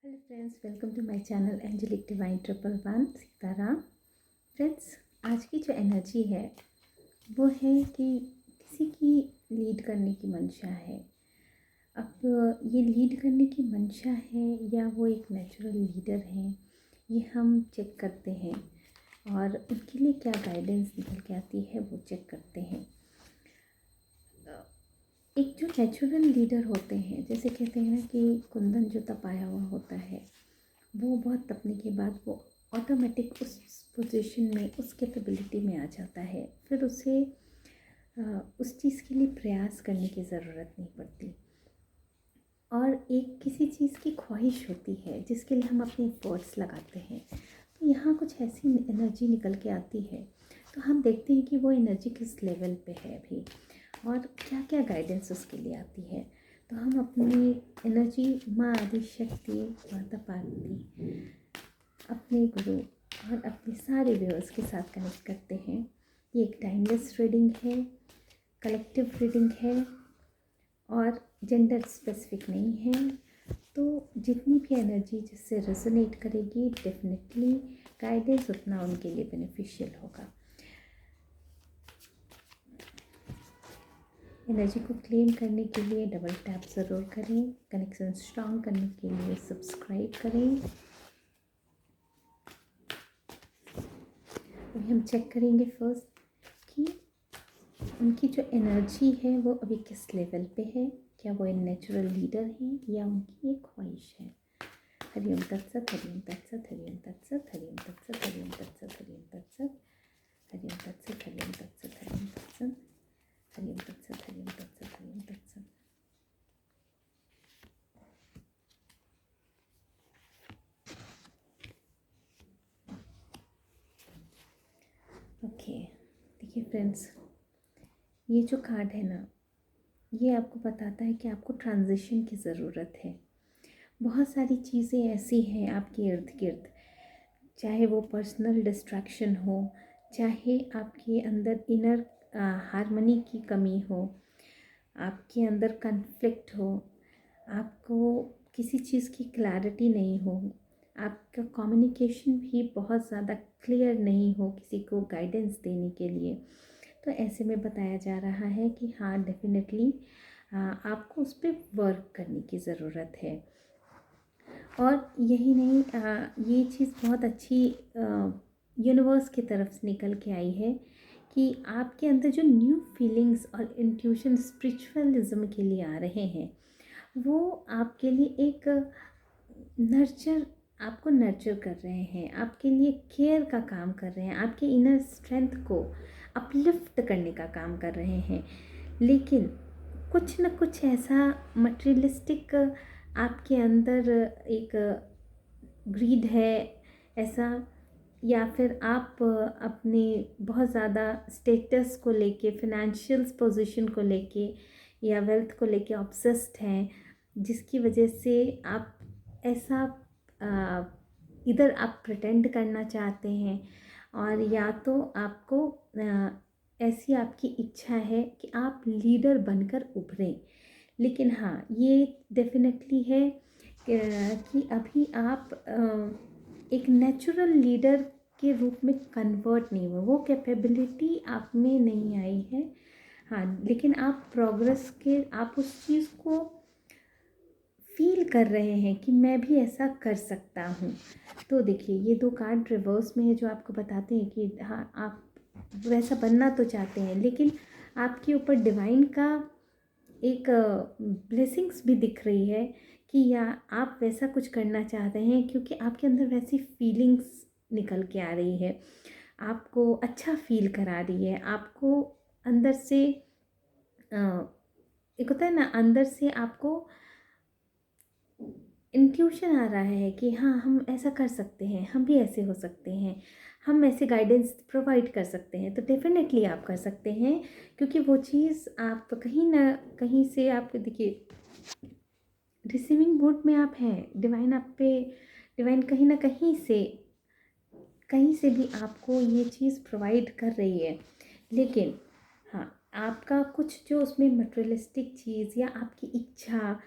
Hello friends, welcome to my channel Angelic Divine 111 Sitaram. Friends, आज की जो एनर्जी है वो है कि किसी की लीड करने की मंशा है। अब ये लीड करने की मंशा है या वो एक नेचुरल लीडर हैं, ये हम चेक करते हैं और उनके लिए क्या गाइडेंस निकल के आती है वो चेक करते हैं। एक जो नेचुरल लीडर होते हैं, जैसे कहते हैं ना कि कुंदन जो तपाया हुआ होता है, वो बहुत तपने के बाद वो ऑटोमेटिक उस पोजीशन में, उस कैपेबिलिटी में आ जाता है। फिर उसे उस चीज़ के लिए प्रयास करने की ज़रूरत नहीं पड़ती। और एक किसी चीज़ की ख्वाहिश होती है जिसके लिए हम अपने एफर्ट्स लगाते हैं, तो यहाँ कुछ ऐसी एनर्जी निकल के आती है। तो हम देखते हैं कि वो एनर्जी किस लेवल पे है अभी और क्या क्या गाइडेंस उसके लिए आती है। तो हम अपनी एनर्जी माँ आदि शक्ति, माता पार्वती, अपने गुरु और अपने सारे व्यूअर्स के साथ कनेक्ट करते हैं। ये एक टाइमलेस रीडिंग है, कलेक्टिव रीडिंग है और जेंडर स्पेसिफिक नहीं है। तो जितनी भी एनर्जी जिससे रेजोनेट करेगी, डेफिनेटली गाइडेंस उतना उनके लिए बेनिफिशियल होगा। एनर्जी को क्लेम करने के लिए डबल टैप ज़रूर करें। कनेक्शन स्ट्रॉन्ग करने के लिए सब्सक्राइब करें। अभी हम चेक करेंगे फर्स्ट कि उनकी जो एनर्जी है वो अभी किस लेवल पे है। क्या वो नेचुरल लीडर हैं या उनकी एक ख्वाहिश है। हरिओम तत्सत, हरिओम तत्सत, हरिओम तत्सत, हरिओम तत्सत, हरिओम तत्सत, हरिओम तत्सत, हरिओम तत्सत, हरिओम तत्सत, हरिओम तत्सत, हरिओम तत्सत, हरिओम तत्सत, हरिओम तत्सत। ओके, देखिए फ्रेंड्स, ये जो कार्ड है ना, ये आपको बताता है कि आपको ट्रांजिशन की ज़रूरत है। बहुत सारी चीज़ें ऐसी हैं आपके इर्द गिर्द, चाहे वो पर्सनल डिस्ट्रैक्शन हो, चाहे आपके अंदर इनर हार्मनी की कमी हो, आपके अंदर कन्फ्लिक्ट हो, आपको किसी चीज़ की क्लैरिटी नहीं हो, आपका कम्युनिकेशन भी बहुत ज़्यादा क्लियर नहीं हो किसी को गाइडेंस देने के लिए। तो ऐसे में बताया जा रहा है कि हाँ, डेफिनेटली आपको उस पर वर्क करने की ज़रूरत है। और यही नहीं, ये चीज़ बहुत अच्छी यूनिवर्स की तरफ से निकल के आई है कि आपके अंदर जो न्यू फीलिंग्स और इंट्यूशन स्पिरिचुअलिज्म के लिए आ रहे हैं, वो आपके लिए एक नर्चर, आपको नर्चर कर रहे हैं, आपके लिए केयर का काम कर रहे हैं, आपके इनर स्ट्रेंथ को अपलिफ्ट करने का काम कर रहे हैं। लेकिन कुछ न कुछ ऐसा मटेरियलिस्टिक आपके अंदर एक ग्रीड है ऐसा, या फिर आप अपने बहुत ज़्यादा स्टेटस को लेके, फिनेंशियल पोजीशन को लेके या वेल्थ को लेके ऑब्सेस्ड हैं, जिसकी वजह से आप ऐसा इधर आप प्रिटेंड करना चाहते हैं, और या तो आपको ऐसी आपकी इच्छा है कि आप लीडर बनकर उभरें। लेकिन हाँ, ये डेफिनेटली है कि अभी आप एक नेचुरल लीडर के रूप में कन्वर्ट नहीं हुए, वो कैपेबिलिटी आप में नहीं आई है। हाँ, लेकिन आप प्रोग्रेस के, आप उस चीज़ को फील कर रहे हैं कि मैं भी ऐसा कर सकता हूँ। तो देखिए, ये दो कार्ड रिवर्स में है जो आपको बताते हैं कि हाँ, आप वैसा बनना तो चाहते हैं, लेकिन आपके ऊपर डिवाइन का एक ब्लेसिंग्स भी दिख रही है कि या आप वैसा कुछ करना चाहते हैं, क्योंकि आपके अंदर वैसी फीलिंग्स निकल के आ रही है, आपको अच्छा फील करा रही है, आपको अंदर से एक होता है ना, अंदर से आपको इंट्यूशन आ रहा है कि हाँ, हम ऐसा कर सकते हैं, हम भी ऐसे हो सकते हैं, हम ऐसे गाइडेंस प्रोवाइड कर सकते हैं। तो डेफिनेटली आप कर सकते हैं, क्योंकि वो चीज़ आप कहीं ना कहीं से, आप देखिए, रिसीविंग मोड में आप हैं। डिवाइन आप पे, डिवाइन कहीं ना कहीं से भी आपको ये चीज़ प्रोवाइड कर रही है। लेकिन हाँ, आपका कुछ जो उसमें मटेरियलिस्टिक चीज़ या आपकी इच्छा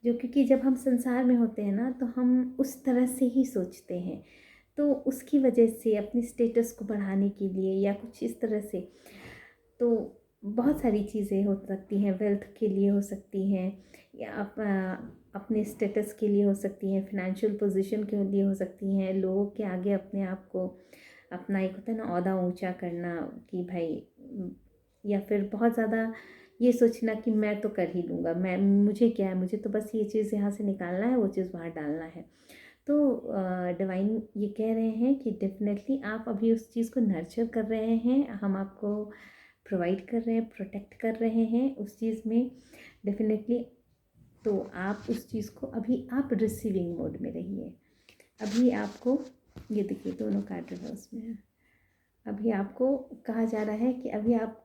जो, क्योंकि जब हम संसार में होते हैं ना तो हम उस तरह से ही सोचते हैं, तो उसकी वजह से अपनी स्टेटस को बढ़ाने के लिए या कुछ इस तरह से, तो बहुत सारी चीज़ें हो सकती हैं, वेल्थ के लिए हो सकती हैं, या अपने स्टेटस के लिए हो सकती हैं, फिनेंशियल पोजीशन के लिए हो सकती हैं, लोगों के आगे अपने आप को, अपना एक होता है ना ओहदा ऊंचा करना कि भाई, या फिर बहुत ज़्यादा ये सोचना कि मैं तो कर ही लूँगा, मैं, मुझे क्या है, मुझे तो बस ये चीज़ यहाँ से निकालना है, वो चीज़ बाहर डालना है। तो डिवाइन ये कह रहे हैं कि डेफिनेटली आप अभी उस चीज़ को नर्चर कर रहे हैं, हम आपको प्रोवाइड कर रहे हैं, प्रोटेक्ट कर रहे हैं उस चीज़ में डेफिनेटली। तो आप उस चीज़ को अभी आप रिसीविंग मोड में रहिए। अभी आपको, ये देखिए दोनों कार्ड रिवर्स में है, अभी आपको कहा जा रहा है कि अभी आप,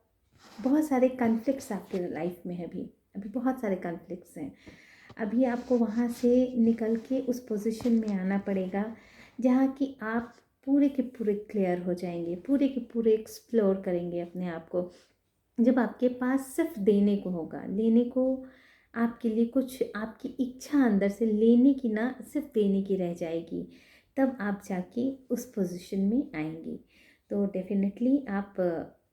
बहुत सारे कॉन्फ्लिक्ट्स आपके लाइफ में है, अभी अभी बहुत सारे कॉन्फ्लिक्ट्स हैं। अभी आपको वहाँ से निकल के उस पोजीशन में आना पड़ेगा जहाँ कि आप पूरे के पूरे क्लियर हो जाएंगे, पूरे के पूरे एक्सप्लोर करेंगे अपने आप को। जब आपके पास सिर्फ देने को होगा, लेने को आपके लिए कुछ, आपकी इच्छा अंदर से लेने की ना, सिर्फ देने की रह जाएगी, तब आप जाके उस पोजीशन में आएंगे। तो डेफिनेटली आप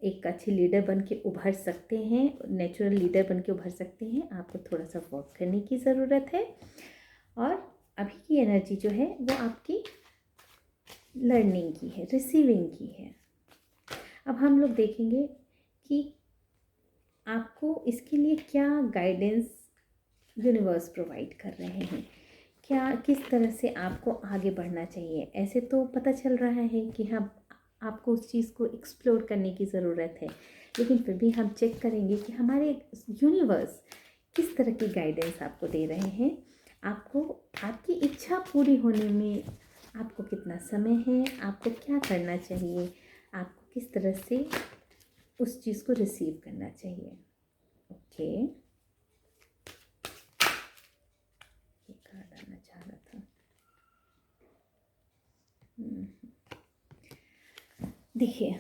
एक अच्छे लीडर बन के उभर सकते हैं, नेचुरल लीडर बन के उभर सकते हैं। आपको थोड़ा सा वर्क करने की ज़रूरत है, और अभी की एनर्जी जो है वो आपकी लर्निंग की है, रिसीविंग की है। अब हम लोग देखेंगे कि आपको इसके लिए क्या गाइडेंस यूनिवर्स प्रोवाइड कर रहे हैं, क्या, किस तरह से आपको आगे बढ़ना चाहिए। ऐसे तो पता चल रहा है कि हाँ, आपको उस चीज़ को एक्सप्लोर करने की ज़रूरत है, लेकिन फिर भी हम चेक करेंगे कि हमारे यूनिवर्स किस तरह की गाइडेंस आपको दे रहे हैं। आपको आपकी इच्छा पूरी होने में आपको कितना समय है, आपको क्या करना चाहिए, आपको किस तरह से उस चीज़ को रिसीव करना चाहिए। ओके, ये कार्ड आना चाह रहा था। देखिए,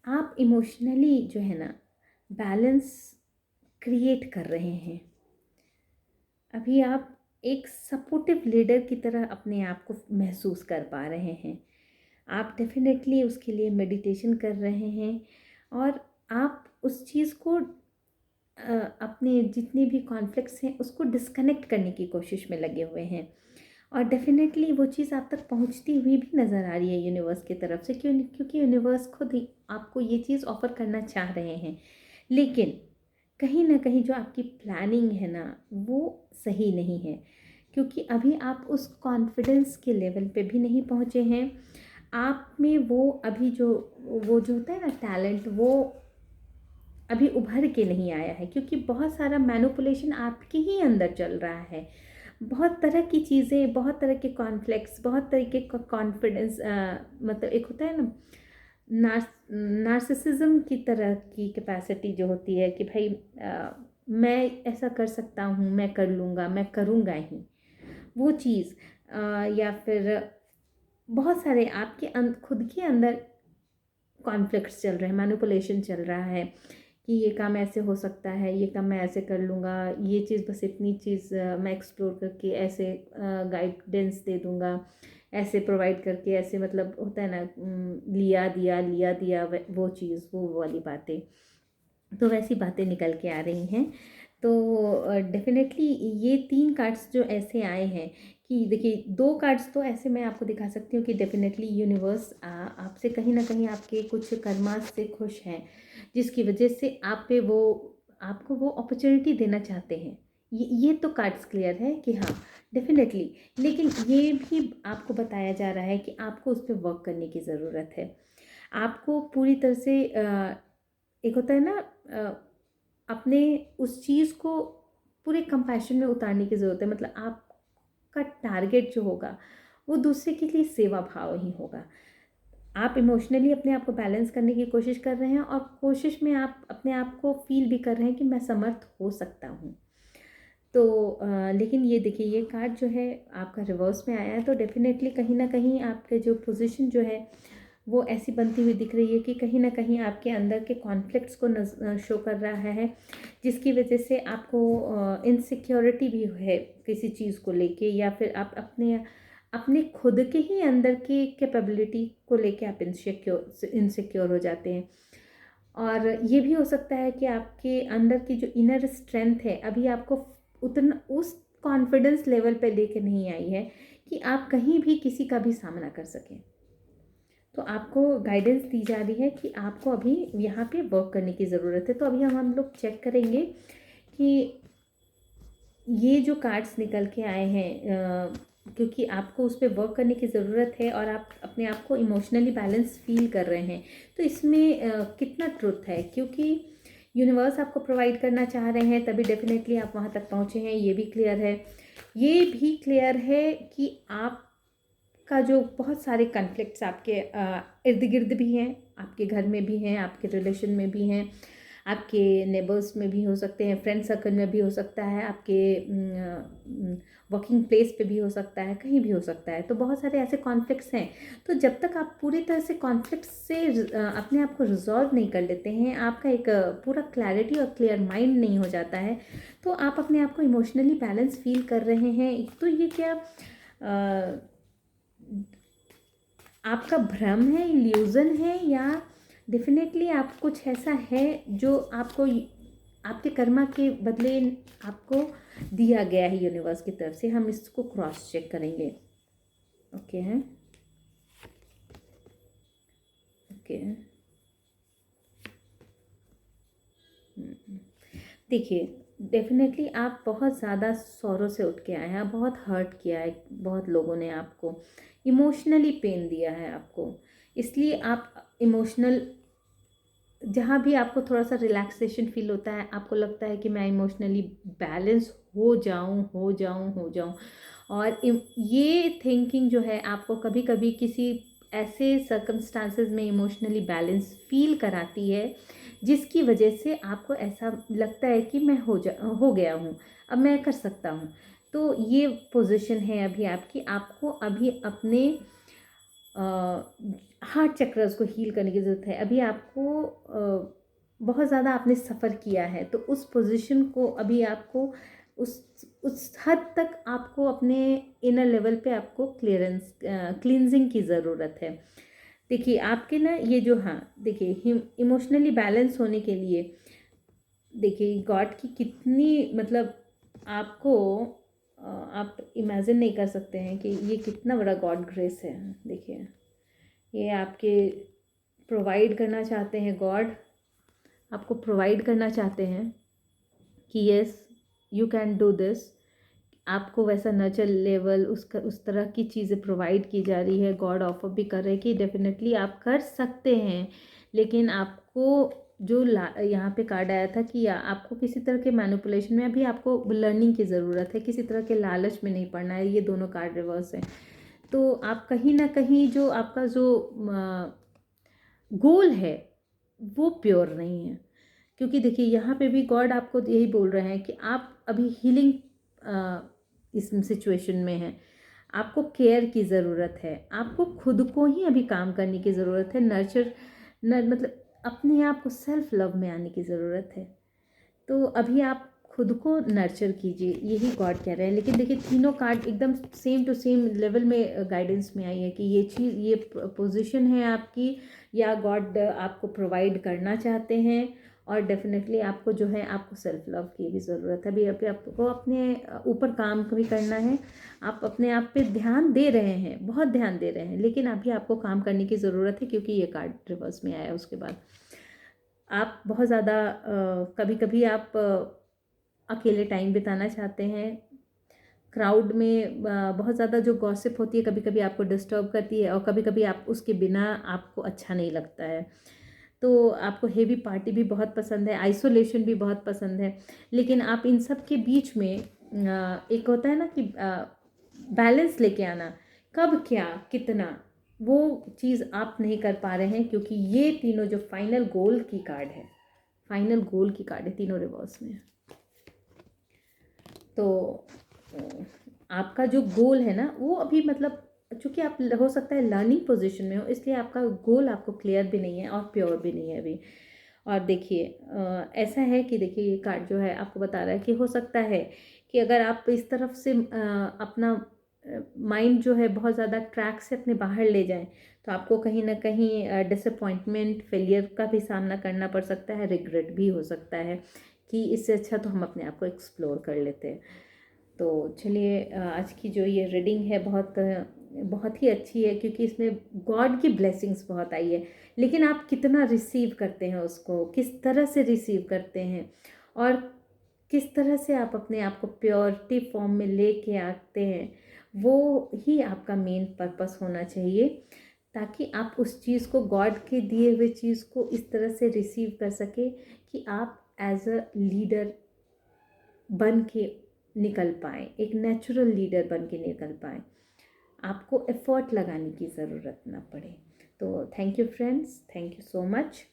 आप इमोशनली जो है ना बैलेंस क्रिएट कर रहे हैं। अभी आप एक सपोर्टिव लीडर की तरह अपने आप को महसूस कर पा रहे हैं। आप डेफिनेटली उसके लिए मेडिटेशन कर रहे हैं, और आप उस चीज़ को अपने जितने भी कॉन्फ्लिक्ट्स हैं उसको डिस्कनेक्ट करने की कोशिश में लगे हुए हैं, और डेफिनेटली वो चीज़ आप तक पहुंचती हुई भी नज़र आ रही है यूनिवर्स की तरफ से, क्योंकि यूनिवर्स खुद ही आपको ये चीज़ ऑफ़र करना चाह रहे हैं। लेकिन कहीं ना कहीं जो आपकी प्लानिंग है ना, वो सही नहीं है, क्योंकि अभी आप उस कॉन्फिडेंस के लेवल पे भी नहीं पहुँचे हैं। आप में वो अभी जो, वो जो होता है ना टैलेंट, वो अभी उभर के नहीं आया है, क्योंकि बहुत सारा मैनिपुलेशन आपके ही अंदर चल रहा है। बहुत तरह की चीज़ें, बहुत तरह के कॉन्फ्लिक्ट्स, बहुत तरीके का कॉन्फिडेंस, मतलब एक होता है ना नार्सिसिज्म की तरह की कैपेसिटी जो होती है कि भाई मैं ऐसा कर सकता हूँ, मैं कर लूँगा, मैं करूँगा ही, वो चीज़, या फिर बहुत सारे आपके खुद के अंदर कॉन्फ्लिक्ट्स चल रहे हैं, मैनिपुलेशन चल रहा है कि ये काम ऐसे हो सकता है, ये काम मैं ऐसे कर लूँगा, ये चीज़ बस इतनी चीज़ मैं एक्सप्लोर करके ऐसे गाइडेंस दे दूँगा, ऐसे प्रोवाइड करके, ऐसे मतलब होता है ना, लिया दिया लिया दिया, वो चीज़, वो वाली बातें, तो वैसी बातें निकल के आ रही हैं। तो डेफिनेटली ये 3 कार्ड्स जो ऐसे आए हैं कि देखिए, 2 कार्ड्स तो ऐसे मैं आपको दिखा सकती हूँ कि डेफिनेटली यूनिवर्स आपसे कहीं ना कहीं आपके कुछ कर्मास से खुश हैं, जिसकी वजह से आप पे वो, आपको वो अपॉर्चुनिटी देना चाहते हैं। ये तो कार्ड्स क्लियर है कि हाँ डेफिनेटली, लेकिन ये भी आपको बताया जा रहा है कि आपको उस पर वर्क करने की ज़रूरत है। आपको पूरी तरह से एक होता है ना, अपने उस चीज़ को पूरे कंपैशन में उतारने की ज़रूरत है। मतलब आपका टारगेट जो होगा वो दूसरे के लिए सेवा भाव ही होगा। आप इमोशनली अपने आप को बैलेंस करने की कोशिश कर रहे हैं, और कोशिश में आप अपने आप को फील भी कर रहे हैं कि मैं समर्थ हो सकता हूँ। तो लेकिन ये देखिए, ये कार्ड जो है आपका रिवर्स में आया है, तो डेफिनेटली कहीं ना कहीं आपके जो पोजीशन जो है वो ऐसी बनती हुई दिख रही है कि कहीं ना कहीं आपके अंदर के कॉन्फ्लिक्ट्स को शो कर रहा है, जिसकी वजह से आपको इनसिक्योरिटी भी है किसी चीज़ को लेके, या फिर आप अपने अपने खुद के ही अंदर की कैपेबिलिटी को लेके आप इनसिक्योर हो जाते हैं। और ये भी हो सकता है कि आपके अंदर की जो इनर स्ट्रेंथ है अभी आपको उतना उस कॉन्फिडेंस लेवल पे लेके नहीं आई है कि आप कहीं भी किसी का भी सामना कर सकें। तो आपको गाइडेंस दी जा रही है कि आपको अभी यहाँ पे वर्क करने की ज़रूरत है। तो अभी हम लोग चेक करेंगे कि ये जो कार्ड्स निकल के आए हैं, क्योंकि आपको उस पर वर्क करने की ज़रूरत है और आप अपने आप को इमोशनली बैलेंस फील कर रहे हैं, तो इसमें कितना ट्रुथ है, क्योंकि यूनिवर्स आपको प्रोवाइड करना चाह रहे हैं तभी डेफिनेटली आप वहाँ तक पहुँचे हैं, ये भी क्लियर है। ये भी क्लियर है कि आपका जो बहुत सारे कन्फ्लिक्ट्स आपके इर्द गिर्द भी हैं, आपके घर में भी हैं, आपके रिलेशन में भी हैं, आपके नेबर्स में भी हो सकते हैं, फ्रेंड सर्कल में भी हो सकता है, आपके वर्किंग प्लेस पे भी हो सकता है, कहीं भी हो सकता है। तो बहुत सारे ऐसे कॉन्फ्लिक्ट्स हैं। तो जब तक आप पूरी तरह से कॉन्फ्लिक्ट्स से अपने आप को रिजॉल्व नहीं कर लेते हैं, आपका एक पूरा क्लैरिटी और क्लियर माइंड नहीं हो जाता है, तो आप अपने आप को इमोशनली बैलेंस फील कर रहे हैं, तो ये क्या आपका भ्रम है, इल्यूज़न है, या डेफिनेटली आप कुछ ऐसा है जो आपको आपके कर्मा के बदले आपको दिया गया है यूनिवर्स की तरफ से। हम इसको क्रॉस चेक करेंगे। ओके हैं, ओके। देखिए, डेफिनेटली आप बहुत ज़्यादा सौरों से उठ के आए हैं, बहुत हर्ट किया है, बहुत लोगों ने आपको इमोशनली पेन दिया है आपको, इसलिए आप इमोशनल जहाँ भी आपको थोड़ा सा रिलैक्सेशन फील होता है, आपको लगता है कि मैं इमोशनली बैलेंस हो जाऊँ हो जाऊँ हो जाऊँ, और ये थिंकिंग जो है आपको कभी कभी किसी ऐसे सर्कमस्टांसेस में इमोशनली बैलेंस फील कराती है, जिसकी वजह से आपको ऐसा लगता है कि मैं हो गया हूँ, अब मैं कर सकता हूँ। तो ये पोजीशन है अभी आपकी, आपको अभी अपने हार्ट चक्रस को हील करने की ज़रूरत है। अभी आपको बहुत ज़्यादा आपने सफ़र किया है, तो उस पोजीशन को अभी आपको उस हद तक आपको अपने इनर लेवल पे आपको क्लींजिंग की ज़रूरत है। देखिए आपके ना ये जो, हाँ देखिए, इमोशनली बैलेंस होने के लिए देखिए गॉड की कितनी मतलब आपको आप इमेजिन नहीं कर सकते हैं कि ये कितना बड़ा गॉड ग्रेस है। देखिए ये आपके प्रोवाइड करना चाहते हैं, गॉड आपको प्रोवाइड करना चाहते हैं कि yes you can do this. आपको वैसा नर्चर लेवल उस तरह की चीज़ें प्रोवाइड की जा रही है, गॉड ऑफर भी कर रहे हैं कि डेफिनेटली आप कर सकते हैं, लेकिन आपको जो यहाँ पे कार्ड आया था कि आपको किसी तरह के मैनिपुलेशन में, अभी आपको लर्निंग की ज़रूरत है, किसी तरह के लालच में नहीं पड़ना है। ये दोनों कार्ड रिवर्स है, तो आप कहीं ना कहीं जो आपका जो गोल है वो प्योर नहीं है, क्योंकि देखिए यहाँ पे भी गॉड आपको यही बोल रहे हैं कि आप अभी हीलिंग इस सिचुएशन में हैं, आपको केयर की ज़रूरत है, आपको खुद को ही अभी काम करने की ज़रूरत है, मतलब अपने आप को सेल्फ लव में आने की ज़रूरत है। तो अभी आप खुद को नर्चर कीजिए, यही गॉड कह रहे हैं। लेकिन देखिए तीनों कार्ड एकदम सेम टू सेम लेवल में गाइडेंस में आई है कि ये चीज़, ये पोजीशन है आपकी, या गॉड आपको प्रोवाइड करना चाहते हैं, और डेफिनेटली आपको जो है आपको सेल्फ लव की भी ज़रूरत है। अभी आपको अपने ऊपर काम भी करना है, आप अपने आप पे ध्यान दे रहे हैं, बहुत ध्यान दे रहे हैं, लेकिन अभी आपको काम करने की ज़रूरत है, क्योंकि ये कार्ड रिवर्स में आया। उसके बाद आप बहुत ज़्यादा कभी कभी आप अकेले टाइम बिताना चाहते हैं, क्राउड में बहुत ज़्यादा जो गॉसिप होती है कभी कभी आपको डिस्टर्ब करती है, और कभी कभी आप उसके बिना आपको अच्छा नहीं लगता है। तो आपको हेवी पार्टी भी बहुत पसंद है, आइसोलेशन भी बहुत पसंद है, लेकिन आप इन सब के बीच में एक होता है ना कि बैलेंस लेके आना, कब क्या कितना, वो चीज़ आप नहीं कर पा रहे हैं, क्योंकि ये तीनों जो फाइनल गोल की कार्ड है, फाइनल गोल की कार्ड है, तीनों रिवर्स में। तो आपका जो गोल है ना वो अभी मतलब चूँकि आप हो सकता है लर्निंग पोजीशन में हो, इसलिए आपका गोल आपको क्लियर भी नहीं है और प्योर भी नहीं है अभी। और देखिए ऐसा है कि देखिए ये कार्ड जो है आपको बता रहा है कि हो सकता है कि अगर आप इस तरफ से अपना माइंड जो है बहुत ज़्यादा ट्रैक से अपने बाहर ले जाएं, तो आपको कहीं ना कहीं डिसअपॉइंटमेंट, फेलियर का भी सामना करना पड़ सकता है, रिग्रेट भी हो सकता है कि इससे अच्छा तो हम अपने आप को एक्सप्लोर कर लेते हैं। तो चलिए आज की जो ये रीडिंग है बहुत ही अच्छी है, क्योंकि इसमें गॉड की ब्लेसिंग्स बहुत आई है, लेकिन आप कितना रिसीव करते हैं उसको, किस तरह से रिसीव करते हैं और किस तरह से आप अपने आप को प्योरिटी फॉर्म में लेके आते हैं, वो ही आपका मेन पर्पस होना चाहिए, ताकि आप उस चीज़ को, गॉड के दिए हुए चीज़ को इस तरह से रिसीव कर सके कि आप एज अ लीडर बन के निकल पाएँ, एक नेचुरल लीडर बन के निकल पाएँ, आपको एफ़र्ट लगाने की ज़रूरत ना पड़े। तो thank you friends, thank you so much.